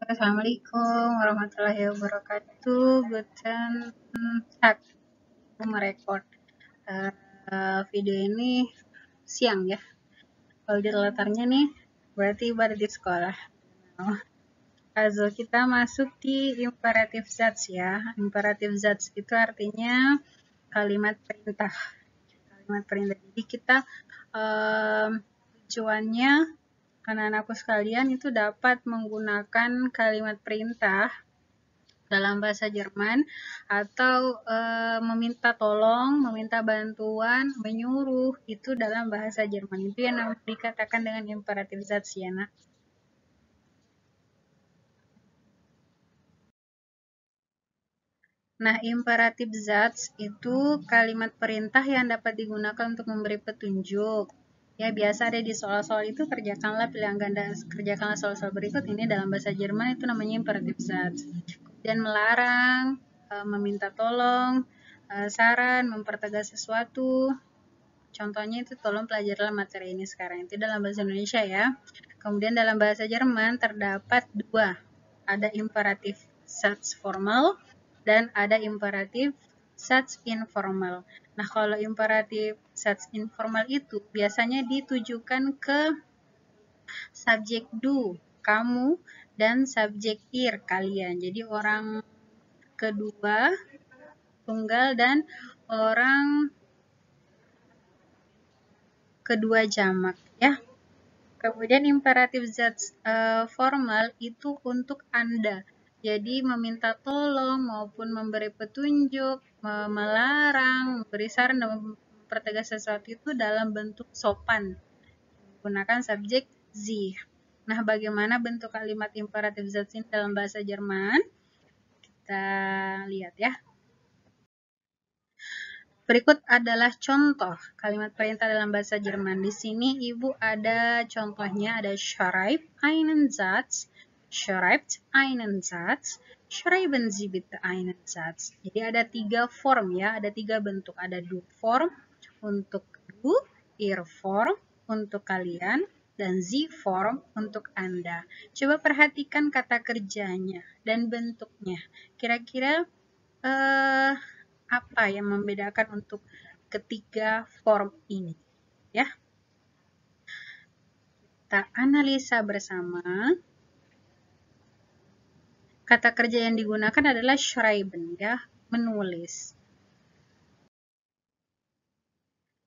Assalamualaikum warahmatullahi wabarakatuh. Guten Tag. Aku merekord video ini siang ya. Kalau di latarnya nih, berarti ibadah di sekolah. Also, kita masuk di imperatif Satz ya. Imperatif Satz itu artinya kalimat perintah. Kalimat perintah. Jadi kita tujuannya anak-anakku sekalian itu dapat menggunakan kalimat perintah dalam bahasa Jerman atau meminta tolong, meminta bantuan, menyuruh itu dalam bahasa Jerman. Itu yang dikatakan dengan imperatif Satz ya, nak. Nah, imperatif Satz itu kalimat perintah yang dapat digunakan untuk memberi petunjuk. Ya, biasa ada di soal-soal itu kerjakanlah pilihan ganda, kerjakanlah soal-soal berikut ini dalam bahasa Jerman itu namanya imperatif Satz. Kemudian melarang, meminta tolong, saran, mempertegas sesuatu. Contohnya itu tolong pelajarilah materi ini sekarang. Itu dalam bahasa Indonesia ya. Kemudian dalam bahasa Jerman terdapat dua. Ada imperatif Satz formal dan ada imperatif Satz informal. Nah, kalau imperatif Satz informal itu biasanya ditujukan ke subjek du, kamu, dan subjek ir, kalian. Jadi orang kedua, tunggal, dan orang kedua jamak ya. Kemudian imperatif Satz formal itu untuk Anda. Jadi meminta tolong maupun memberi petunjuk, melarang, memberi saran dan mempertegas sesuatu itu dalam bentuk sopan. Menggunakan subjek Sie. Nah, bagaimana bentuk kalimat imperatif Satz ini dalam bahasa Jerman? Kita lihat ya. Berikut adalah contoh kalimat perintah dalam bahasa Jerman. Di sini Ibu ada contohnya, ada schreibt einen Satz, schreibt einen Satz, schreiben Sie bitte einen Satz. Jadi ada tiga form ya, ada tiga bentuk. Ada du form untuk du, ihr form untuk kalian, dan Sie form untuk Anda. Coba perhatikan kata kerjanya dan bentuknya. Kira-kira apa yang membedakan untuk ketiga form ini ya. Kita analisa bersama. Kata kerja yang digunakan adalah schreiben ya, menulis.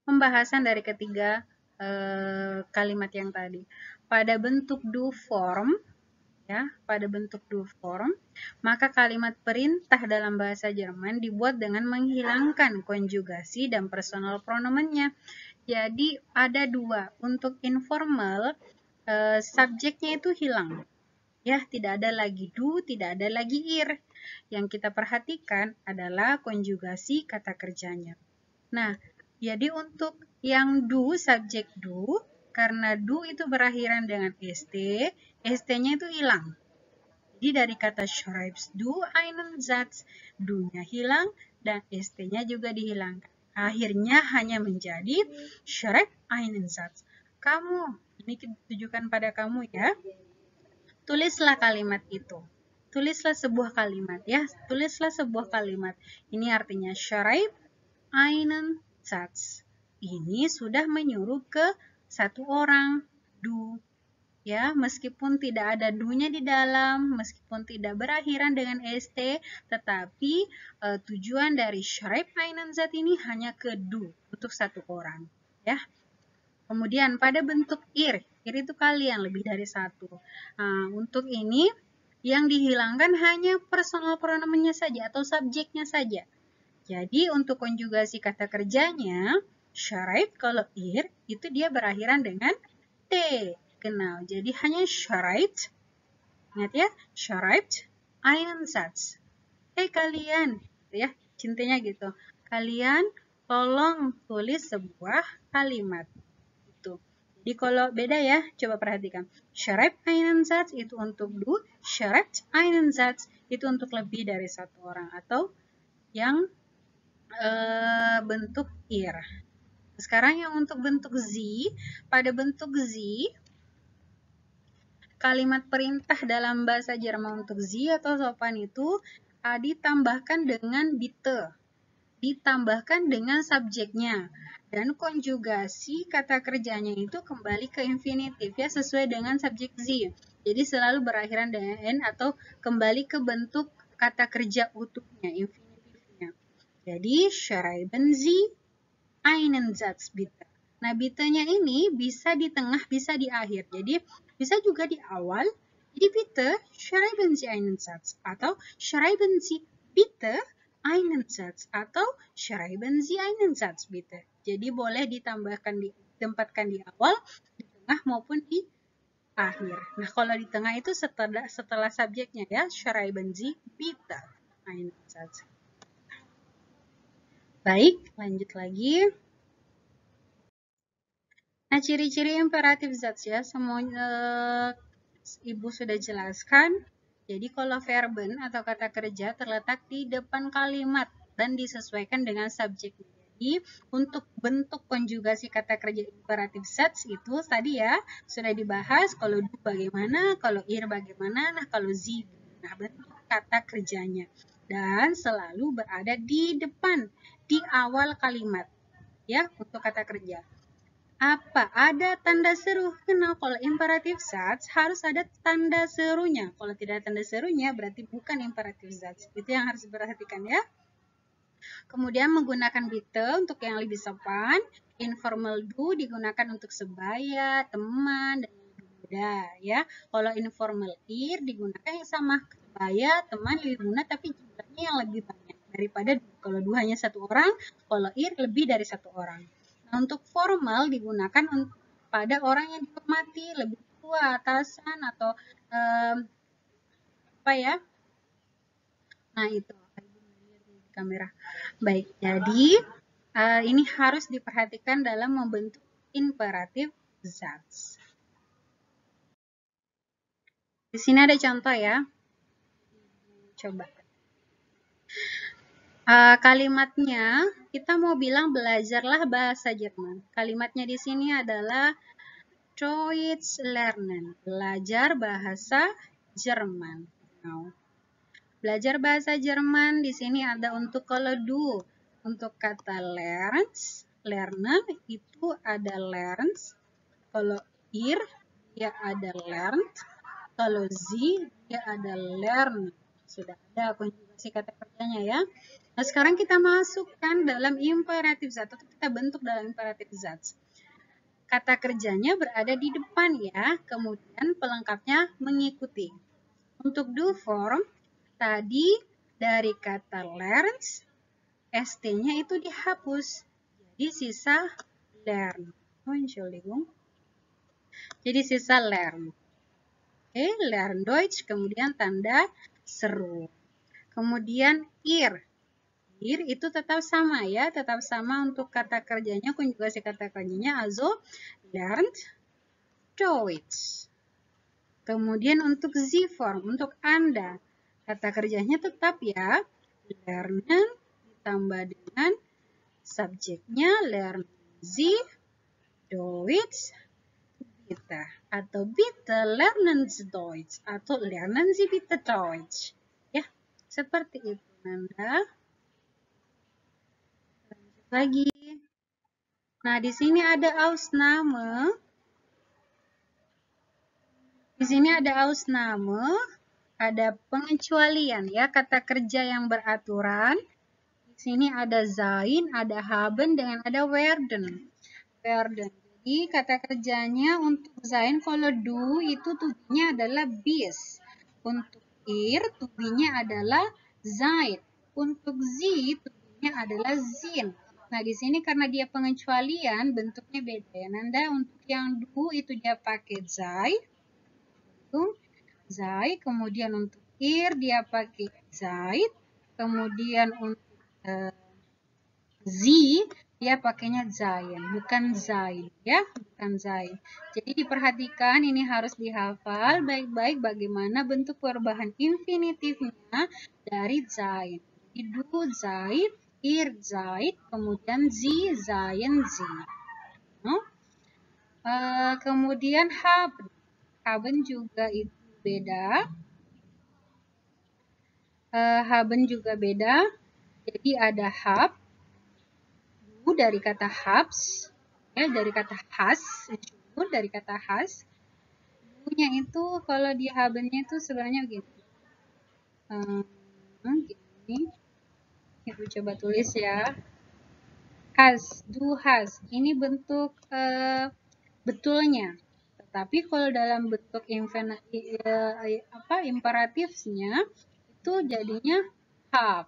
Pembahasan dari ketiga kalimat yang tadi. Pada bentuk du form ya, pada bentuk du form, maka kalimat perintah dalam bahasa Jerman dibuat dengan menghilangkan konjugasi dan personal pronomennya. Jadi ada dua. Untuk informal, subjeknya itu hilang. Ya, tidak ada lagi du, tidak ada lagi ir. Yang kita perhatikan adalah konjugasi kata kerjanya. Nah, jadi untuk yang du, subjek du, karena du itu berakhiran dengan st, st-nya itu hilang. Jadi dari kata schreibst du einen Satz, du-nya hilang dan st-nya juga dihilangkan. Akhirnya hanya menjadi schreibt einen Satz. Kamu, ini ditujukan pada kamu ya. Tulislah kalimat itu. Tulislah sebuah kalimat ya. Tulislah sebuah kalimat. Ini artinya schreibt einen Satz. Ini sudah menyuruh ke satu orang, du. Ya, meskipun tidak ada du-nya di dalam, meskipun tidak berakhiran dengan st, tetapi tujuan dari schreibt einen Satz ini hanya ke du, untuk satu orang. Ya. Kemudian pada bentuk ir itu kalian, lebih dari satu. Nah, untuk ini yang dihilangkan hanya personal pronomennya saja atau subjeknya saja. Jadi untuk konjugasi kata kerjanya, schreibt kalau ir itu dia berakhiran dengan t. Genau, jadi hanya schreibt. Ingat ya, schreibt einen Satz. Kalian, ya, cintanya gitu. Kalian tolong tulis sebuah kalimat. Jadi kalau beda ya, coba perhatikan. Schreibt einen Satz itu untuk du, schreibt einen Satz itu untuk lebih dari satu orang atau yang bentuk ir. Sekarang yang untuk bentuk sie, pada bentuk sie kalimat perintah dalam bahasa Jerman untuk Sie atau sopan itu ditambahkan dengan bitte, ditambahkan dengan subjeknya. Dan konjugasi kata kerjanya itu kembali ke infinitif ya, sesuai dengan subjek Sie. Jadi selalu berakhiran dengan n atau kembali ke bentuk kata kerja utuhnya, infinitifnya. Jadi schreiben Sie einen Satz bitte. Nah, bitte-nya ini bisa di tengah, bisa di akhir. Jadi, bisa juga di awal. Jadi, bitte schreiben Sie einen Satz. Atau schreiben Sie bitte einen Satz. Atau schreiben Sie einen Satz bitte. Jadi, boleh ditempatkan di awal, di tengah, maupun di akhir. Nah, kalau di tengah itu setelah subjeknya ya, schreiben Sie bitte einen Satz. Baik, lanjut lagi. Nah, ciri-ciri imperatif Satz ya, semuanya Ibu sudah jelaskan. Jadi kalau verben atau kata kerja terletak di depan kalimat dan disesuaikan dengan subjek. Jadi untuk bentuk konjugasi kata kerja imperatif Satz itu tadi ya sudah dibahas. Kalau du bagaimana, kalau ir bagaimana, nah kalau sie. Nah, bentuk kata kerjanya dan selalu berada di depan, di awal kalimat ya untuk kata kerja. Apa? Ada tanda seru. Kenapa? Kalau imperatif Satz harus ada tanda serunya. Kalau tidak ada tanda serunya berarti bukan imperatif Satz. Itu yang harus diperhatikan ya. Kemudian menggunakan bitte untuk yang lebih sopan. Informal do digunakan untuk sebaya, teman, dan lebih muda ya. Kalau informal ir digunakan yang sama. Sebaya, teman, lebih muda tapi jumlahnya yang lebih banyak daripada kalau do hanya satu orang, kalau ir lebih dari satu orang. Untuk formal digunakan pada orang yang dihormati, lebih tua, atasan, atau apa ya. Nah, itu kamera. Baik, jadi ini harus diperhatikan dalam membentuk imperatif Satz. Di sini ada contoh ya. Coba. Kalimatnya, kita mau bilang belajarlah bahasa Jerman. Kalimatnya di sini adalah Deutsch lernen, belajar bahasa Jerman. Now, belajar bahasa Jerman di sini ada untuk kalau du, untuk kata lernen itu ada lerns. Kalau ir dia ada lernt. Kalau sie dia ada lern. Sudah ada konjugasi kata kerjanya ya. Nah, sekarang kita masukkan dalam imperatif Satz atau kita bentuk dalam imperatif Satz. Kata kerjanya berada di depan ya, kemudian pelengkapnya mengikuti. Untuk do form, tadi dari kata lerns, st-nya itu dihapus. Jadi sisa lern. Entschuldigung. Jadi sisa lern. Oke, lern Deutsch, kemudian tanda seru. Kemudian ir. Ir itu tetap sama ya, tetap sama untuk kata kerjanya, konjugasi kata kerjanya, also lernt Deutsch. Kemudian untuk Sie form, untuk Anda, kata kerjanya tetap ya, lernen ditambah dengan subjeknya, lernen Sie Deutsch bitte, atau bitte lernen Sie Deutsch, atau lernen Sie bitte Deutsch. Ya, seperti itu Nanda. Lagi. Nah, di sini ada Ausnahme. Di sini ada Ausnahme, ada pengecualian ya, kata kerja yang beraturan. Di sini ada sein, ada haben, dengan ada werden. Jadi kata kerjanya untuk sein kalau do itu tujuannya adalah bis. Untuk ir tujuannya adalah sein. Untuk sie tujuannya adalah zin. Nah, di sini karena dia pengecualian, bentuknya beda ya. Nanda untuk yang do itu dia pakai sei. Kemudian untuk ir dia pakai zait. Kemudian untuk sie dia pakainya zain, bukan zain ya, bukan zain. Jadi diperhatikan, ini harus dihafal baik-baik bagaimana bentuk perubahan infinitifnya dari zain. Jadi du zait, ir zait, kemudian sie zain sie. Kemudian haben. Haben juga itu beda. Haben juga beda. Jadi ada hab, du dari kata habs, ya dari kata has, dari kata has. Du-nya itu kalau di habennya itu sebenarnya gini. Gini. Ibu coba tulis ya. Has, do has. Ini bentuk betulnya. Tetapi kalau dalam bentuk imperatifnya itu jadinya have.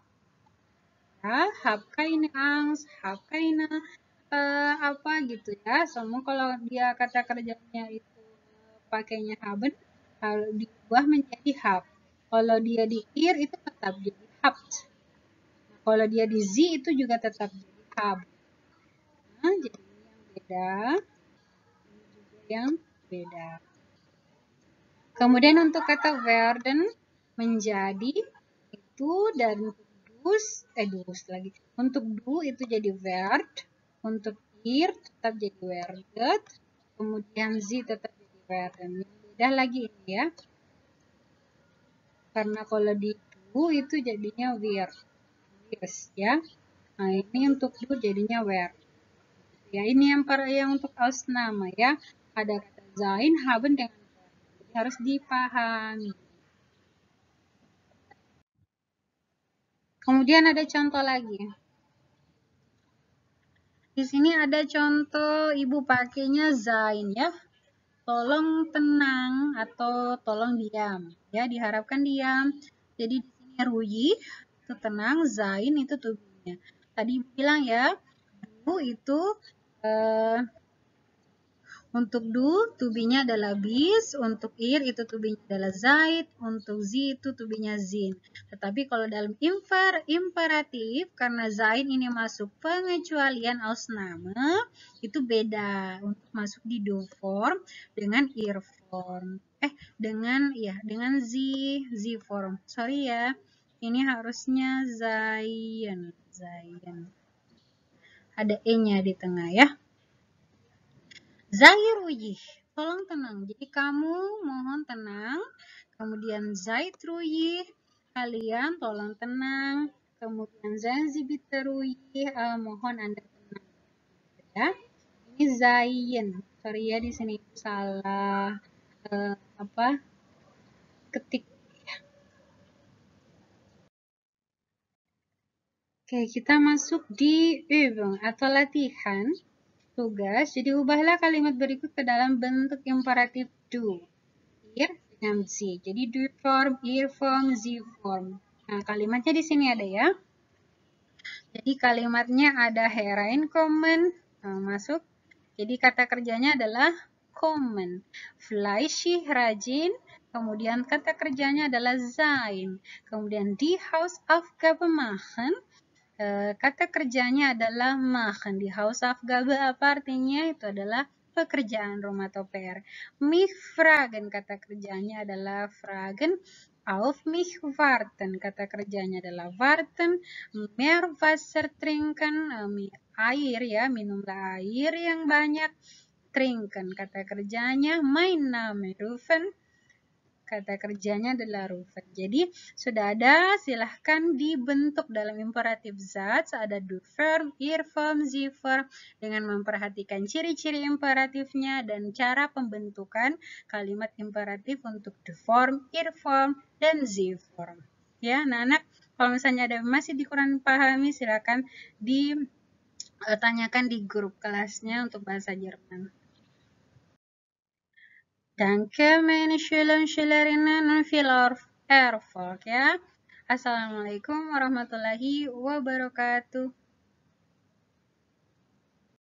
Ya, have keine Angst, have keine apa gitu ya. Semua kalau dia kata kerjanya itu pakainya haben, kalau diubah menjadi have. Kalau dia di ir itu tetap jadi habt. Nah, kalau dia di z itu juga tetap jadi hab. Nah, jadi ini yang beda. Ini juga yang beda. Kemudian untuk kata werden menjadi itu dan dus lagi. Untuk du itu jadi werd, untuk ir tetap jadi werdet, kemudian z tetap jadi werden. Beda lagi ini ya. Karena kalau di du itu jadinya wir, ya. Nah, ini untuk du jadinya wer. Ya, ini yang untuk Ausname ya. Ada kata sein, haben dengan verb. Harus dipahami. Kemudian ada contoh lagi. Di sini ada contoh ibu pakainya sein ya. Tolong tenang atau tolong diam. Ya, diharapkan diam. Jadi di sini ruyi itu tenang, sein itu tubuhnya. Tadi ibu bilang ya, du itu untuk du, tubinya adalah bis. Untuk ir, itu tubinya adalah zaid. Untuk zi, itu tubinya zin. Tetapi kalau dalam imperatif, karena zaid ini masuk pengecualian Ausname, itu beda. Untuk masuk di do form dengan ir form. Dengan z form. Sorry ya, ini harusnya zain. Ada e-nya di tengah ya. Zahir ruyih, tolong tenang. Jadi kamu mohon tenang. Kemudian Zaid ruyih, kalian tolong tenang. Kemudian Zanzibar teruyih, mohon Anda tenang. Ya. Ini Zayin. Sorry ya di sini salah ketik. Oke, kita masuk di Übung atau latihan tugas. Jadi ubahlah kalimat berikut ke dalam bentuk imperatif do. Ir dengan z. Jadi do form, ir form, z form. Nah, kalimatnya di sini ada ya. Jadi kalimatnya ada hereinkommen, masuk. Jadi kata kerjanya adalah kommen. Fleischig, rajin. Kemudian kata kerjanya adalah sein. Kemudian die Hausaufgabe machen. Kata kerjanya adalah machen. Die Hausaufgabe apa artinya? Itu adalah pekerjaan rumah atau PR. Mich fragen, kata kerjanya adalah fragen. Auf mich warten, kata kerjanya adalah warten. Mehr Wasser trinken, air ya, minumlah air yang banyak. Trinken, kata kerjanya mein Name rufen. Kata kerjanya adalah rufen. Jadi sudah ada, silahkan dibentuk dalam imperatif zat. Ada do verb, ir form, z form dengan memperhatikan ciri-ciri imperatifnya dan cara pembentukan kalimat imperatif untuk do form, ir form, dan z form. Ya, anak-anak, kalau misalnya ada masih kurang pahami, silahkan ditanyakan di grup kelasnya untuk bahasa Jerman. Danke, meine Schüler und Schülerinnen und viel Erfolg ya. Assalamualaikum warahmatullahi wabarakatuh.